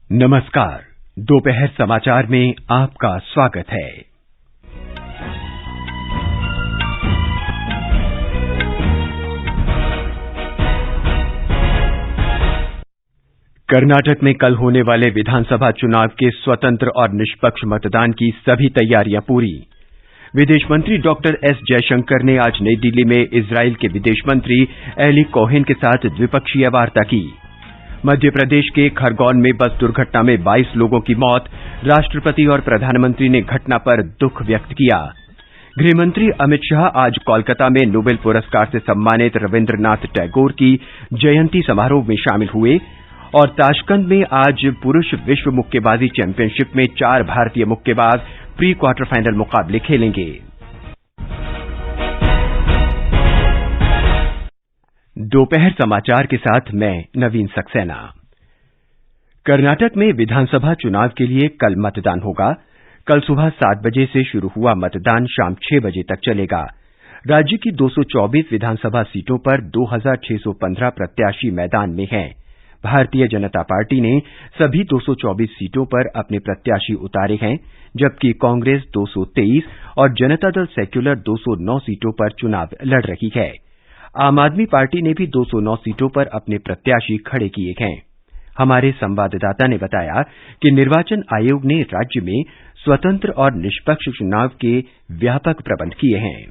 नमस्कार। दोपहर समाचार में आपका स्वागत है। कर्नाटक में कल होने वाले विधानसभा चुनाव के स्वतंत्र और निष्पक्ष मतदान की सभी तैयारियां पूरी। विदेश मंत्री डॉक्टर एस जयशंकर ने आज नई दिल्ली में इजराइल के विदेश मंत्री एली कोहेन के साथ द्विपक्षीय वार्ता की। मध्य प्रदेश के खरगोन में बस दुर्घटना में 22 लोगों की मौत। राष्ट्रपति और प्रधानमंत्री ने घटना पर दुख व्यक्त किया। गृहमंत्री अमित शाह आज कोलकाता में नोबेल पुरस्कार से सम्मानित रविन्द्रनाथ टैगोर की जयंती समारोह में शामिल हुए और ताशकंद में आज पुरुष विश्व मुक्केबाजी चैंपियनशिप में 4 भारतीय मुक्केबाज प्री क्वार्टर फाइनल मुकाबले खेलेंगे। दोपहर समाचार के साथ मैं नवीन सक्सेना। कर्नाटक में विधानसभा चुनाव के लिए कल मतदान होगा। कल सुबह 7 बजे से शुरू हुआ मतदान शाम 6 बजे तक चलेगा। राज्य की 224 विधानसभा सीटों पर 2615 प्रत्याशी मैदान में हैं। भारतीय जनता पार्टी ने सभी 224 सीटों पर अपने प्रत्याशी उतारे हैं, जबकि कांग्रेस 223 और जनता दल सेक्युलर 209 सीटों पर चुनाव लड़ रही है। आम आदमी पार्टी ने भी 209 सीटों पर अपने प्रत्याशी खड़े किए हैं। हमारे संवाददाता ने बताया कि निर्वाचन आयोग ने राज्य में स्वतंत्र और निष्पक्ष चुनाव के व्यापक प्रबंध किए हैं।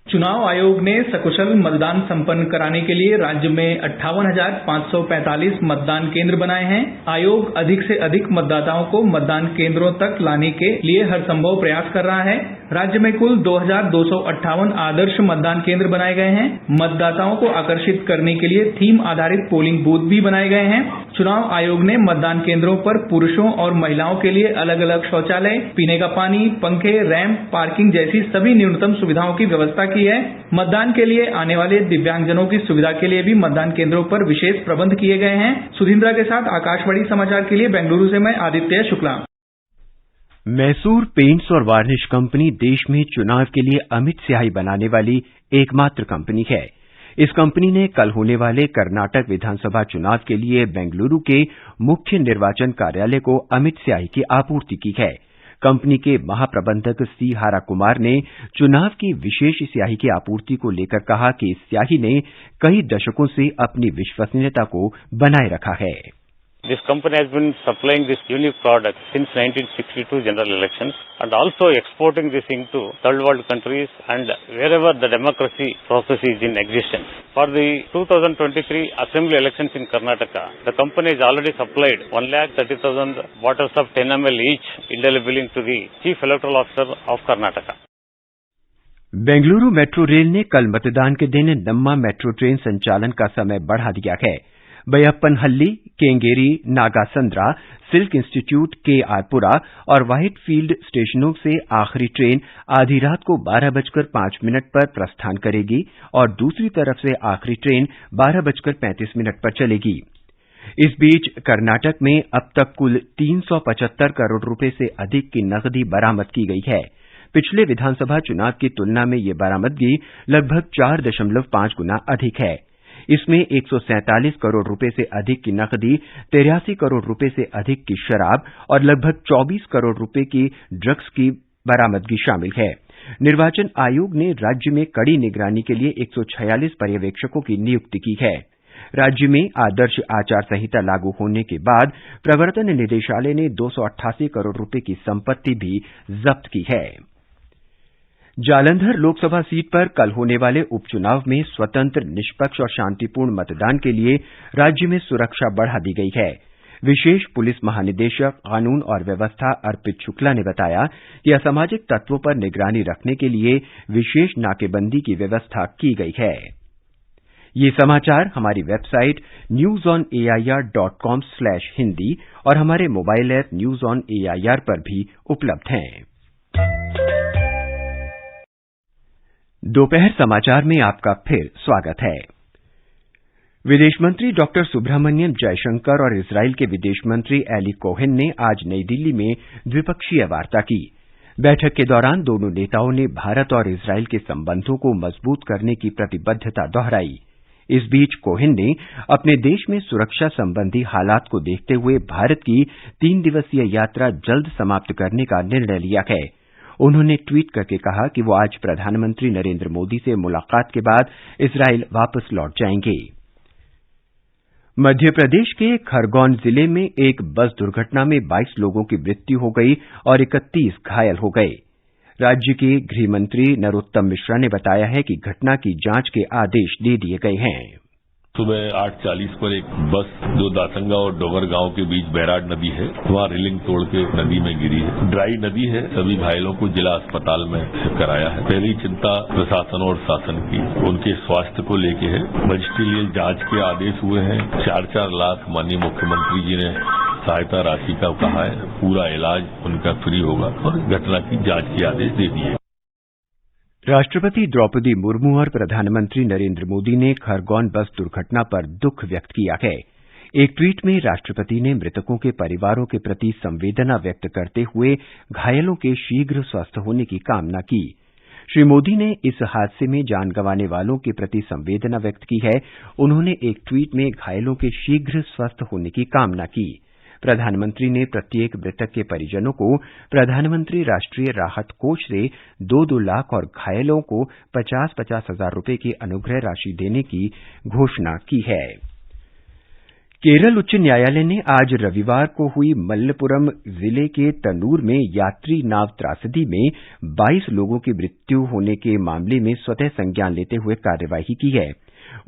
चुनाव आयोग ने सकुशल मतदान संपन्न कराने के लिए राज्य में 58,545 मतदान केंद्र बनाए हैं। आयोग अधिक से अधिक मतदाताओं को मतदान केंद्रों तक लाने के लिए हर संभव प्रयास कर रहा है। राज्य में कुल 2,258 आदर्श मतदान केंद्र बनाए गए हैं। मतदाताओं को आकर्षित करने के लिए थीम आधारित पोलिंग बूथ भी बनाए गए हैं। चुनाव आयोग ने मतदान केंद्रों पर पुरुषों और महिलाओं के लिए अलग अलग शौचालय, पीने का पानी, पंखे, रैंप, पार्किंग जैसी सभी न्यूनतम सुविधाओं की व्यवस्था की है। मतदान के लिए आने वाले दिव्यांगजनों की सुविधा के लिए भी मतदान केंद्रों पर विशेष प्रबंध किए गए हैं। सुधींद्रा के साथ आकाशवाणी समाचार के लिए बेंगलुरु से मैं आदित्य शुक्ला। मैसूर पेंट्स और वार्निश कंपनी देश में चुनाव के लिए अमिट स्याही बनाने वाली एकमात्र कंपनी है। इस कंपनी ने कल होने वाले कर्नाटक विधानसभा चुनाव के लिए बेंगलुरु के मुख्य निर्वाचन कार्यालय को अमिट स्याही की आपूर्ति की है। कंपनी के महाप्रबंधक सी हारा कुमार ने चुनाव की विशेष स्याही की आपूर्ति को लेकर कहा कि इस स्याही ने कई दशकों से अपनी विश्वसनीयता को बनाए रखा है। This company has been supplying this unique product since 1962 general elections and also exporting this into third world countries and wherever the democracy process is in existence. For the 2023 assembly elections in Karnataka, the company has already supplied 1,30,000 bottles of 10 ml each indelibly to the Chief Electoral Officer of Karnataka. Bengaluru metro rail ने कल मतदान के दिन नम्मा metro train संचालन का समय बढ़ा दिया है। बैयप्पनहल्ली, केंगेरी, नागासंद्रा, सिल्क इंस्टीट्यूट के आरपुरा और व्हाइट फील्ड स्टेशनों से आखिरी ट्रेन आधी रात को 12:05 पर प्रस्थान करेगी और दूसरी तरफ से आखिरी ट्रेन 12:35 पर चलेगी। इस बीच कर्नाटक में अब तक कुल 375 करोड़ रुपए से अधिक की नकदी बरामद की गई है। पिछले विधानसभा चुनाव की तुलना में ये बरामदगी लगभग 4.5 गुना अधिक है। इसमें 147 करोड़ रुपए से अधिक की नकदी, 83 करोड़ रुपए से अधिक की शराब और लगभग 24 करोड़ रुपए की ड्रग्स की बरामदगी शामिल है। निर्वाचन आयोग ने राज्य में कड़ी निगरानी के लिए 146 पर्यवेक्षकों की नियुक्ति की है। राज्य में आदर्श आचार संहिता लागू होने के बाद प्रवर्तन निदेशालय ने 288 करोड़ रुपए की संपत्ति भी जब्त की है। जालंधर लोकसभा सीट पर कल होने वाले उपचुनाव में स्वतंत्र, निष्पक्ष और शांतिपूर्ण मतदान के लिए राज्य में सुरक्षा बढ़ा दी गई है। विशेष पुलिस महानिदेशक कानून और व्यवस्था अर्पित शुक्ला ने बताया कि असामाजिक तत्वों पर निगरानी रखने के लिए विशेष नाकेबंदी की व्यवस्था की गई है। ये समाचार हमारी वेबसाइट newsonair.com/hindi और हमारे mobile app news on AIR पर भी उपलब्ध हैं। दोपहर समाचार में आपका फिर स्वागत है। विदेश मंत्री डॉक्टर सुब्रह्मण्यम जयशंकर और इजराइल के विदेश मंत्री एली कोहेन ने आज नई दिल्ली में द्विपक्षीय वार्ता की। बैठक के दौरान दोनों नेताओं ने भारत और इजराइल के संबंधों को मजबूत करने की प्रतिबद्धता दोहराई। इस बीच कोहेन ने अपने देश में सुरक्षा संबंधी हालात को देखते हुए भारत की 3 दिवसीय यात्रा जल्द समाप्त करने का निर्णय लिया है। उन्होंने ट्वीट करके कहा कि वो आज प्रधानमंत्री नरेंद्र मोदी से मुलाकात के बाद इस्राइल वापस लौट जाएंगे। मध्य प्रदेश के खरगोन जिले में एक बस दुर्घटना में 22 लोगों की मृत्यु हो गई और 31 घायल हो गए। राज्य के गृह मंत्री नरोत्तम मिश्रा ने बताया है कि घटना की जांच के आदेश दे दिए गए हैं। सुबह 8:40 पर एक बस जो दासंगा और डोगर गांव के बीच बैराड नदी है वहां रेलिंग तोड़ के नदी में गिरी है। ड्राई नदी है। सभी घायलों को जिला अस्पताल में कराया है। पहली चिंता प्रशासन और शासन की उनके स्वास्थ्य को लेके है। मजिस्ट्रियल जांच के आदेश हुए हैं। 4-4 लाख माननीय मुख्यमंत्री जी ने सहायता राशि का कहा है। पूरा इलाज उनका फ्री होगा और घटना की जांच के आदेश दे दिए। राष्ट्रपति द्रौपदी मुर्मू और प्रधानमंत्री नरेंद्र मोदी ने खरगोन बस दुर्घटना पर दुख व्यक्त किया है। एक ट्वीट में राष्ट्रपति ने मृतकों के परिवारों के प्रति संवेदना व्यक्त करते हुए घायलों के शीघ्र स्वस्थ होने की कामना की। श्री मोदी ने इस हादसे में जान गंवाने वालों के प्रति संवेदना व्यक्त की है। उन्होंने एक ट्वीट में घायलों के शीघ्र स्वस्थ होने की कामना की। प्रधानमंत्री ने प्रत्येक मृतक के परिजनों को प्रधानमंत्री राष्ट्रीय राहत कोष से 2-2 लाख और घायलों को 50-50 हजार रुपए की अनुग्रह राशि देने की घोषणा की है। केरल उच्च न्यायालय ने आज रविवार को हुई मल्लपुरम जिले के तनूर में यात्री नाव त्रासदी में 22 लोगों की मृत्यु होने के मामले में स्वतः संज्ञान लेते हुए कार्यवाही की है।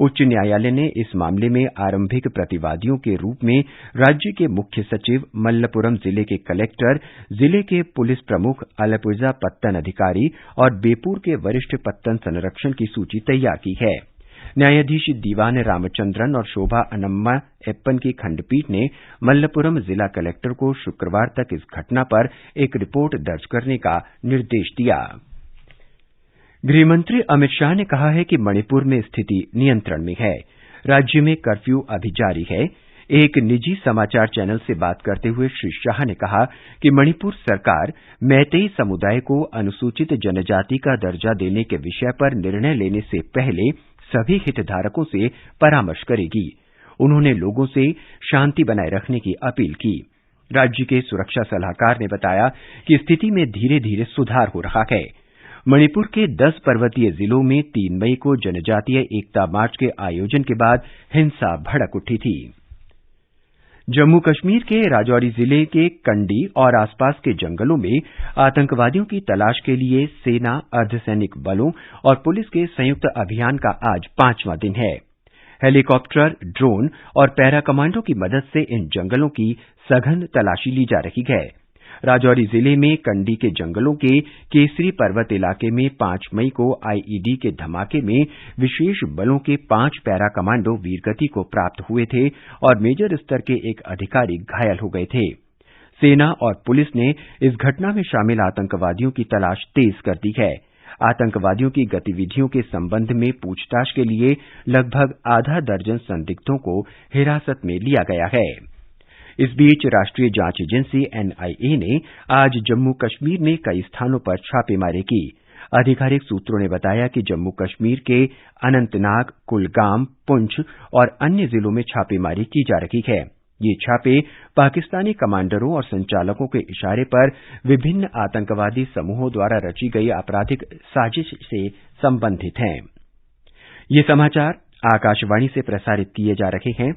उच्च न्यायालय ने इस मामले में आरंभिक प्रतिवादियों के रूप में राज्य के मुख्य सचिव, मल्लपुरम जिले के कलेक्टर, जिले के पुलिस प्रमुख, अलपुजा पत्तन अधिकारी और बेपूर के वरिष्ठ पत्तन संरक्षण की सूची तैयार की है। न्यायाधीश दीवान रामचंद्रन और शोभा अनम्मा एप्पन की खंडपीठ ने मल्लपुरम जिला कलेक्टर को शुक्रवार तक इस घटना पर एक रिपोर्ट दर्ज करने का निर्देश दिया। गृहमंत्री अमित शाह ने कहा है कि मणिपुर में स्थिति नियंत्रण में है। राज्य में कर्फ्यू अभी जारी है। एक निजी समाचार चैनल से बात करते हुए श्री शाह ने कहा कि मणिपुर सरकार मैतेई समुदाय को अनुसूचित जनजाति का दर्जा देने के विषय पर निर्णय लेने से पहले सभी हितधारकों से परामर्श करेगी। उन्होंने लोगों से शांति बनाए रखने की अपील की। राज्य के सुरक्षा सलाहकार ने बताया कि स्थिति में धीरे धीरे सुधार हो रहा है। मणिपुर के 10 पर्वतीय जिलों में 3 मई को जनजातीय एकता मार्च के आयोजन के बाद हिंसा भड़क उठी थी। जम्मू कश्मीर के राजौरी जिले के कंडी और आसपास के जंगलों में आतंकवादियों की तलाश के लिए सेना, अर्धसैनिक बलों और पुलिस के संयुक्त अभियान का आज 5वां दिन है। हेलीकॉप्टर, ड्रोन और पैरा कमांडो की मदद से इन जंगलों की सघन तलाशी ली जा रही है। राजौरी जिले में कंडी के जंगलों के केसरी पर्वत इलाके में 5 मई को आईईडी के धमाके में विशेष बलों के 5 पैरा कमांडो वीरगति को प्राप्त हुए थे और मेजर स्तर के एक अधिकारी घायल हो गए थे। सेना और पुलिस ने इस घटना में शामिल आतंकवादियों की तलाश तेज कर दी है। आतंकवादियों की गतिविधियों के संबंध में पूछताछ के लिए लगभग आधा दर्जन संदिग्धों को हिरासत में लिया गया है। इस बीच राष्ट्रीय जांच एजेंसी एनआईए ने आज जम्मू कश्मीर में कई स्थानों पर छापेमारी की। आधिकारिक सूत्रों ने बताया कि जम्मू कश्मीर के अनंतनाग, कुलगाम, पुंछ और अन्य जिलों में छापेमारी की जा रही है। ये छापे पाकिस्तानी कमांडरों और संचालकों के इशारे पर विभिन्न आतंकवादी समूहों द्वारा रची गई आपराधिक साजिश से संबंधित हैं। ये समाचार आकाशवाणी से प्रसारित किए जा रहे हैं।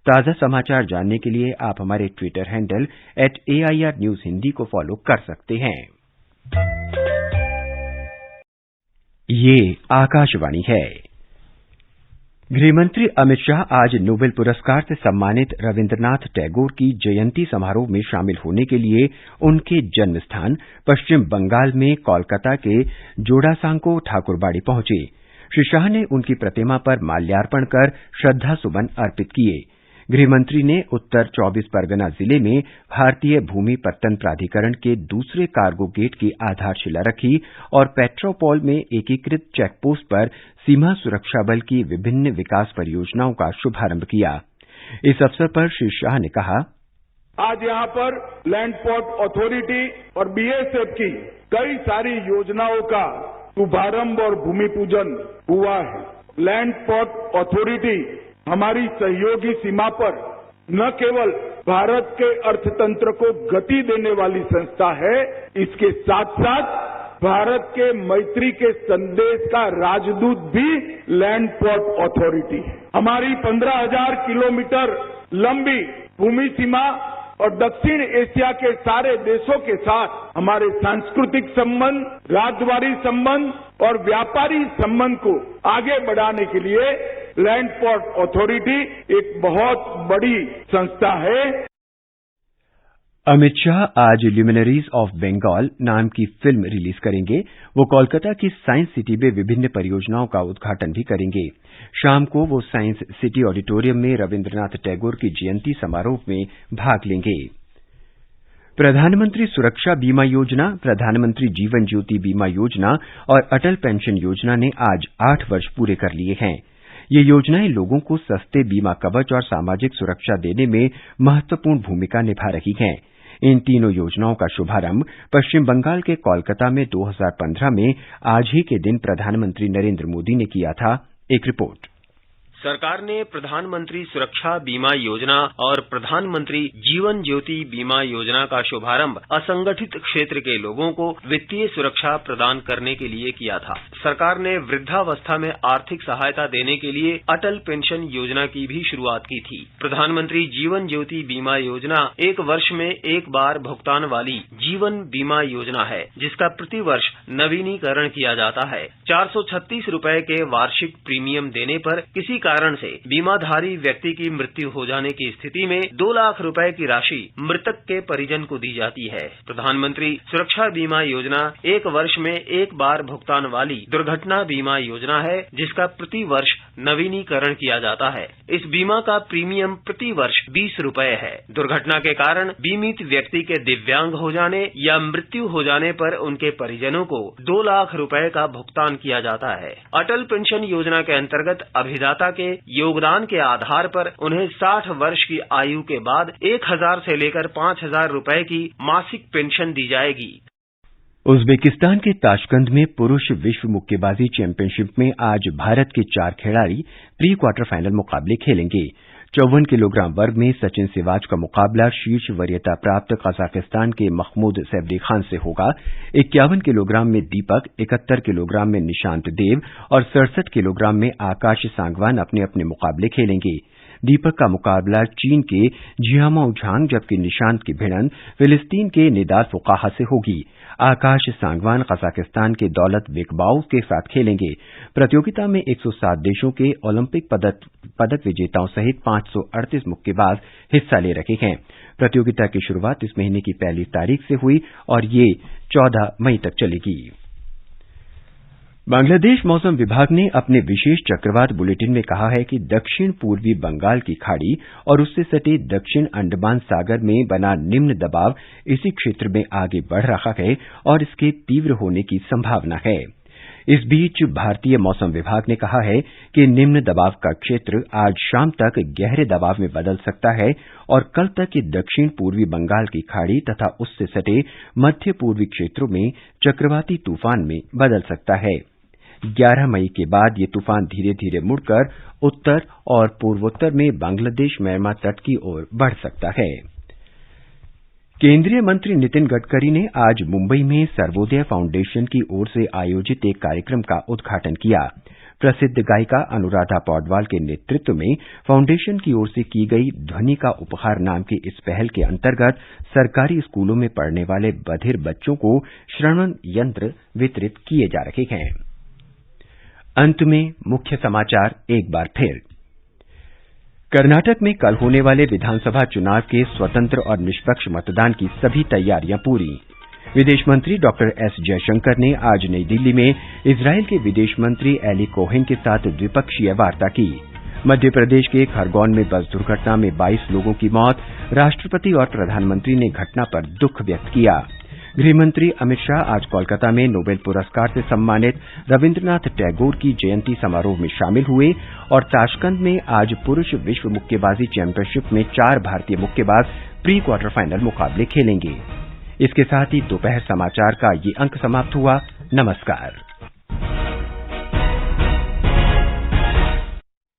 ताजा समाचार जानने के लिए आप हमारे Twitter handle @AIR News Hindi को फॉलो कर सकते हैं। ये आकाशवाणी है। गृहमंत्री अमित शाह आज नोबेल पुरस्कार से सम्मानित रविन्द्रनाथ टैगोर की जयंती समारोह में शामिल होने के लिए उनके जन्म स्थान पश्चिम बंगाल में कोलकाता के जोड़ासांको ठाकुरबाड़ी पहुंचे। श्री शाह ने उनकी प्रतिमा पर माल्यार्पण कर श्रद्धासुमन अर्पित किए। गृहमंत्री ने उत्तर 24 परगना जिले में भारतीय भूमि पत्तन प्राधिकरण के दूसरे कार्गो गेट की आधारशिला रखी और पेट्रोपॉल में एकीकृत चेकपोस्ट पर सीमा सुरक्षा बल की विभिन्न विकास परियोजनाओं का शुभारंभ किया। इस अवसर पर श्री शाह ने कहा, आज यहाँ पर लैंड पोर्ट अथॉरिटी और बीएसएफ की कई सारी योजनाओं का शुभारंभ और भूमि पूजन हुआ है लैंड पोर्ट अथॉरिटी हमारी सहयोगी सीमा पर न केवल भारत के अर्थतंत्र को गति देने वाली संस्था है, इसके साथ साथ भारत के मैत्री के संदेश का राजदूत भी लैंड पोर्ट अथॉरिटी है। हमारी 15,000 किलोमीटर लंबी भूमि सीमा और दक्षिण एशिया के सारे देशों के साथ हमारे सांस्कृतिक संबंध, राजद्वारी संबंध और व्यापारी संबंध को आगे बढ़ाने के लिए लैंड पोर्ट अथॉरिटी एक बहुत बड़ी संस्था है। अमित शाह आज ल्यूमिनरीज ऑफ बंगाल नाम की फिल्म रिलीज करेंगे। वो कोलकाता की साइंस सिटी में विभिन्न परियोजनाओं का उद्घाटन भी करेंगे। शाम को वो साइंस सिटी ऑडिटोरियम में रविन्द्रनाथ टैगोर की जयंती समारोह में भाग लेंगे। प्रधानमंत्री सुरक्षा बीमा योजना, प्रधानमंत्री जीवन ज्योति बीमा योजना और अटल पेंशन योजना ने आज 8 वर्ष पूरे कर लिए हैं। ये योजनाएं लोगों को सस्ते बीमा कवच और सामाजिक सुरक्षा देने में महत्वपूर्ण भूमिका निभा रही हैं। इन तीनों योजनाओं का शुभारंभ पश्चिम बंगाल के कोलकाता में 2015 में आज ही के दिन प्रधानमंत्री नरेंद्र मोदी ने किया था। एक रिपोर्ट। सरकार ने प्रधानमंत्री सुरक्षा बीमा योजना और प्रधानमंत्री जीवन ज्योति बीमा योजना का शुभारंभ असंगठित क्षेत्र के लोगों को वित्तीय सुरक्षा प्रदान करने के लिए किया था। सरकार ने वृद्धावस्था में आर्थिक सहायता देने के लिए अटल पेंशन योजना की भी शुरुआत की थी। प्रधानमंत्री जीवन ज्योति बीमा योजना 1 वर्ष में एक बार भुगतान वाली जीवन बीमा योजना है, जिसका प्रति वर्ष नवीनीकरण किया जाता है। 436 रुपए के वार्षिक प्रीमियम देने पर किसी कारण से बीमाधारी व्यक्ति की मृत्यु हो जाने की स्थिति में 2 लाख रुपए की राशि मृतक के परिजन को दी जाती है। प्रधानमंत्री सुरक्षा बीमा योजना 1 वर्ष में एक बार भुगतान वाली दुर्घटना बीमा योजना है, जिसका प्रति वर्ष नवीनीकरण किया जाता है। इस बीमा का प्रीमियम प्रति वर्ष 20 रुपए है। दुर्घटना के कारण बीमित व्यक्ति के दिव्यांग हो जाने या मृत्यु हो जाने पर उनके परिजनों को 2 लाख रुपए का भुगतान किया जाता है। अटल पेंशन योजना के अंतर्गत अभिदाता के योगदान के आधार पर उन्हें 60 वर्ष की आयु के बाद 1,000 से लेकर 5,000 रुपए की मासिक पेंशन दी जाएगी। उज्बेकिस्तान के ताशकंद में पुरुष विश्व मुक्केबाजी चैंपियनशिप में आज भारत के 4 खिलाड़ी प्री क्वार्टर फाइनल मुकाबले खेलेंगे। 54 किलोग्राम वर्ग में सचिन सिवाच का मुकाबला शीर्ष वरीयता प्राप्त कजाकिस्तान के महमूद सैफरी खान से होगा। 51 किलोग्राम में दीपक, 71 किलोग्राम में निशांत देव और 67 किलोग्राम में आकाश सांगवान अपने अपने मुकाबले खेलेंगे। दीपक का मुकाबला चीन के जियामाओ झांग, जबकि निशांत की भिड़ंत फिलिस्तीन के निदार फुकाहा से होगी। आकाश सांगवान कजाकिस्तान के दौलत बेकबाउ के साथ खेलेंगे। प्रतियोगिता में 107 देशों के ओलंपिक पदक विजेताओं सहित 538 मुक्केबाज हिस्सा ले रहे हैं। प्रतियोगिता की शुरुआत इस महीने की 1 तारीख से हुई और ये 14 मई तक चलेगी। बांग्लादेश मौसम विभाग ने अपने विशेष चक्रवात बुलेटिन में कहा है कि दक्षिण पूर्वी बंगाल की खाड़ी और उससे सटे दक्षिण अंडमान सागर में बना निम्न दबाव इसी क्षेत्र में आगे बढ़ रहा है और इसके तीव्र होने की संभावना है। इस बीच भारतीय मौसम विभाग ने कहा है कि निम्न दबाव का क्षेत्र आज शाम तक गहरे दबाव में बदल सकता है और कल तक ये दक्षिण पूर्वी बंगाल की खाड़ी तथा उससे सटे मध्य पूर्वी क्षेत्रों में चक्रवाती तूफान में बदल सकता है। 11 मई के बाद ये तूफान धीरे धीरे मुड़कर उत्तर और पूर्वोत्तर में बांग्लादेश म्यांमार तट की ओर बढ़ सकता है। केंद्रीय मंत्री नितिन गडकरी ने आज मुंबई में सर्वोदय फाउंडेशन की ओर से आयोजित एक कार्यक्रम का उद्घाटन किया। प्रसिद्ध गायिका अनुराधा पौडवाल के नेतृत्व में फाउंडेशन की ओर से की गई ध्वनि का उपहार नाम की इस पहल के अंतर्गत सरकारी स्कूलों में पढ़ने वाले बधिर बच्चों को श्रवण यंत्र वितरित किए जा रहे हैं। अंत में मुख्य समाचार एक बार फिर। कर्नाटक में कल होने वाले विधानसभा चुनाव के स्वतंत्र और निष्पक्ष मतदान की सभी तैयारियां पूरी। विदेश मंत्री डॉक्टर एस जयशंकर ने आज नई दिल्ली में इजरायल के विदेश मंत्री एली कोहेन के साथ द्विपक्षीय वार्ता की। मध्य प्रदेश के खरगोन में बस दुर्घटना में 22 लोगों की मौत। राष्ट्रपति और प्रधानमंत्री ने घटना पर दुख व्यक्त किया। गृहमंत्री अमित शाह आज कोलकाता में नोबेल पुरस्कार से सम्मानित रविन्द्रनाथ टैगोर की जयंती समारोह में शामिल हुए और ताशकंद में आज पुरुष विश्व मुक्केबाजी चैंपियनशिप में 4 भारतीय मुक्केबाज प्री क्वार्टर फाइनल मुकाबले खेलेंगे। इसके साथ ही दोपहर समाचार का ये अंक समाप्त हुआ। नमस्कार।